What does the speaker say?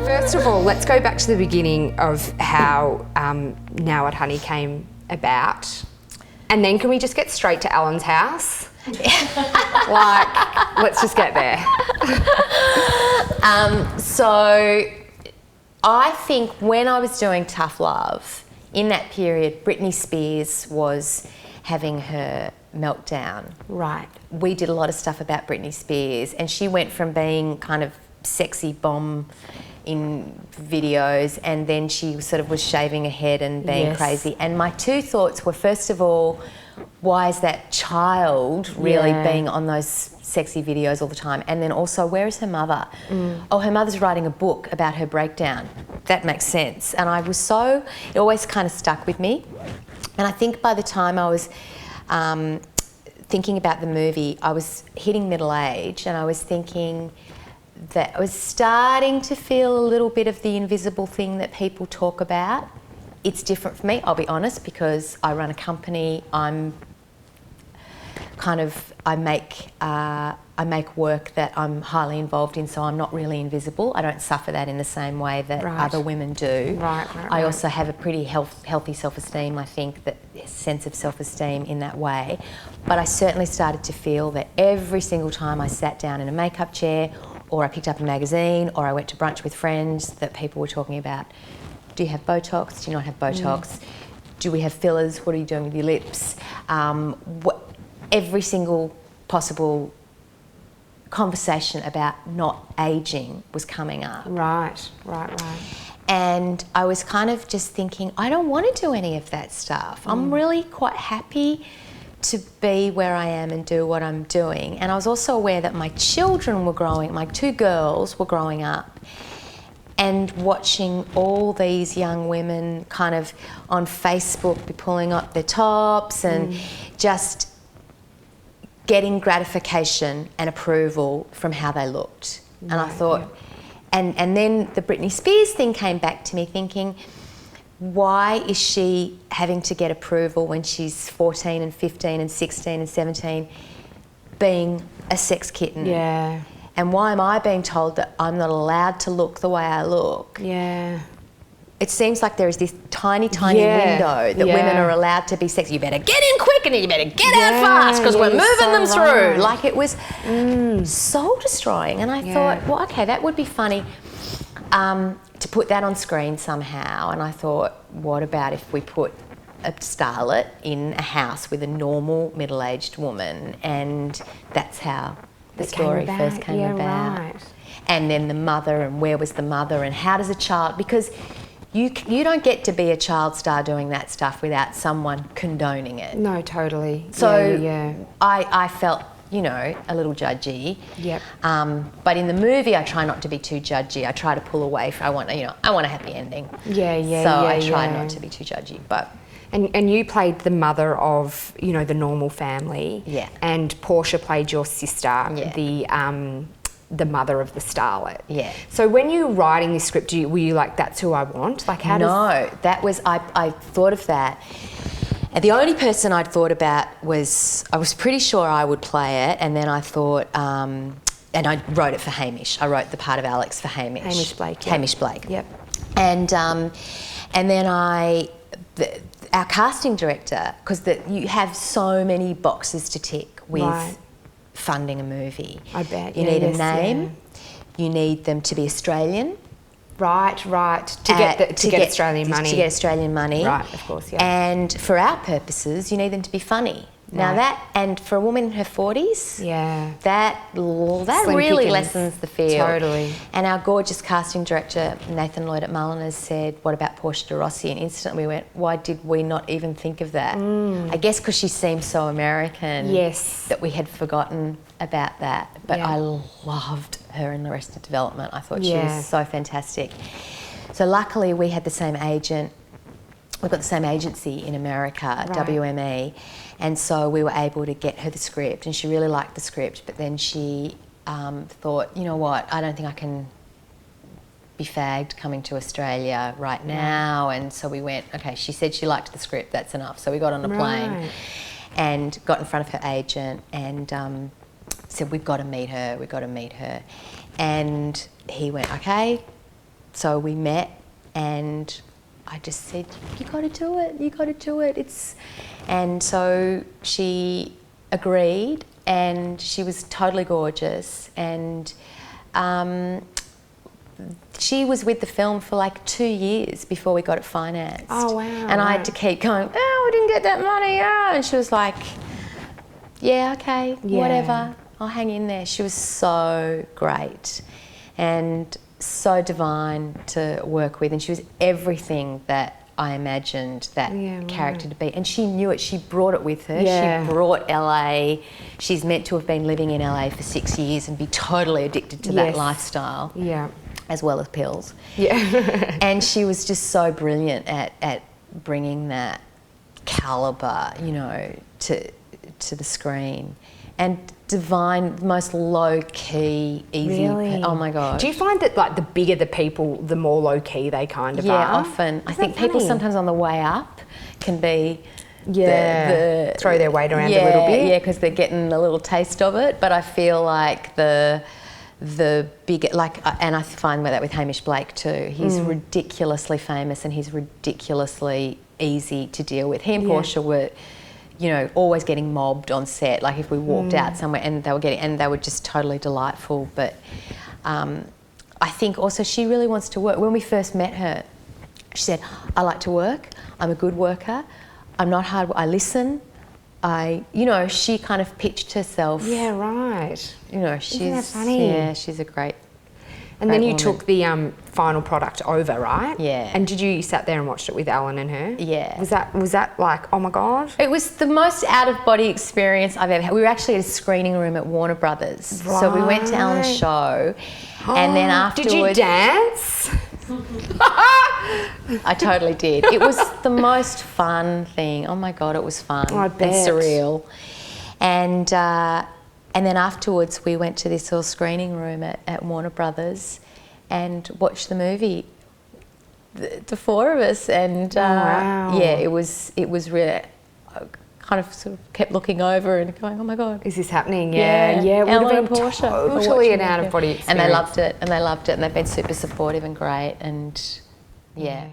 First of all, let's go back to the beginning of how Now What Honey came about. And then can we just get straight to Alan's house? Like, let's just get there. So I think when I was doing Tough Love, in that period, Britney Spears was having her meltdown. Right. We did a lot of stuff about Britney Spears, and she went from being kind of sexy bomb in videos, and then she sort of was shaving her head and being crazy. And my two thoughts were, first of all, why is that child really being on those sexy videos all the time? And then also, where is her mother? Oh, her mother's writing a book about her breakdown. That makes sense. And it always kind of stuck with me. And I think by the time I was thinking about the movie, I was hitting middle age, and I was thinking that I was starting to feel a little bit of the invisible thing that people talk about. It's different for me, I'll be honest, because I run a company. I make work that I'm highly involved in, so I'm not really invisible. I don't suffer that in the same way that other women do. I also have a pretty healthy self-esteem, I think, that sense of self-esteem in that way. But I certainly started to feel that every single time I sat down in a makeup chair, or I picked up a magazine, or I went to brunch with friends, that people were talking about, do you have Botox? Do you not have Botox? Do we have fillers? What are you doing with your lips? Every single possible conversation about not ageing was coming up. Right. And I was kind of just thinking, I don't want to do any of that stuff. I'm really quite happy to be where I am and do what I'm doing. And I was also aware that my children were growing, my two girls were growing up, and watching all these young women kind of on Facebook be pulling up their tops and just getting gratification and approval from how they looked. And I thought, and then the Britney Spears thing came back to me, thinking, why is she having to get approval when she's 14 and 15 and 16 and 17 being a sex kitten? Yeah. And why am I being told that I'm not allowed to look the way I look? Yeah. It seems like there is this tiny window that women are allowed to be sexy. You better get in quick and you better get out fast because we're moving them through. Like, it was soul destroying. And I thought, well, okay, that would be funny to put that on screen somehow. And I thought, what about if we put a starlet in a house with a normal middle-aged woman? And that's how the story first came about. Right. And then the mother, and where was the mother, and how does a child, because you don't get to be a child star doing that stuff without someone condoning it. No, totally. So I felt, a little judgy. Yep. But in the movie, I try not to be too judgy. I try to pull away. I want a happy ending. So I try not to be too judgy, but. And you played the mother of, the normal family. Yeah. And Portia played your sister, the mother of the starlet. Yeah. So when you were writing this script, were you like, that's who I want? Like, how No, that was, I thought of that. And the only person I'd thought about was, I was pretty sure I would play it, and then I thought, and I wrote it for Hamish. I wrote the part of Alex for Hamish. Hamish Blake. Hamish Blake. Yep. And then our casting director, because you have so many boxes to tick with funding a movie. I bet. You need a name. You need them to be Australian. Right. To get Australian money. To get Australian money. Right, of course, yeah. And for our purposes, you need them to be funny. Now and for a woman in her 40s, that Slim really pickings. lessens the field. Totally. And our gorgeous casting director, Nathan Lloyd at Mulliners, said, what about Portia de Rossi? And instantly we went, why did we not even think of that? I guess because she seems so American that we had forgotten about that. But I loved her in Arrested Development. I thought she was so fantastic. So luckily we had the same agent. We've got the same agency in America, WME, and so we were able to get her the script, and she really liked the script, but then she thought, you know what, I don't think I can be fagged coming to Australia right now, and so we went, okay, she said she liked the script, that's enough. So we got on a plane and got in front of her agent and said, we've got to meet her. And he went, okay, so we met, and I just said, "You got to do it. You got to do it." And so she agreed, and she was totally gorgeous, and she was with the film for like 2 years before we got it financed. Oh, wow. And I had to keep going, "Oh, we didn't get that money." Oh. And she was like, "Yeah, okay, whatever. I'll hang in there." She was so great and so divine to work with, and she was everything that I imagined that character to be. And she knew it. She brought it with her. Yeah. She brought LA. She's meant to have been living in LA for 6 years and be totally addicted to that lifestyle. Yeah. As well as pills. Yeah. And she was just so brilliant at bringing that calibre, you know, to the screen. And divine, most low-key, easy. Really? Oh my God. Do you find that like the bigger the people, the more low-key they kind of are? Yeah, often. I think people sometimes on the way up can be throw their weight around a little bit. Yeah, because they're getting a little taste of it. But I feel like the bigger, like, and I find that with Hamish Blake too. He's ridiculously famous and he's ridiculously easy to deal with. He and Portia were, you know, always getting mobbed on set. Like if we walked out somewhere and they were just totally delightful. But I think also she really wants to work. When we first met her, she said, "I like to work. I'm a good worker. I'm not hard. I listen. You know, she kind of pitched herself. Yeah, right. You know, Isn't that funny? Yeah, she's a great. And then you woman. took the final product over, right? Yeah. And you sat there and watched it with Alan and her? Yeah. Was that like, oh my God? It was the most out of body experience I've ever had. We were actually at a screening room at Warner Brothers. Right. So we went to Alan's show, and then afterwards. Did you dance? I totally did. It was the most fun thing. Oh my God, it was fun. I bet. And surreal. And then afterwards we went to this little screening room at Warner Brothers and watched the movie, the four of us. And wow. yeah, it was really, I kind of sort of kept looking over and going, oh my God. Is this happening? Yeah. It would Ellen have and been Portia totally an out of body experience. And they loved it, and they've been super supportive and great, and yeah.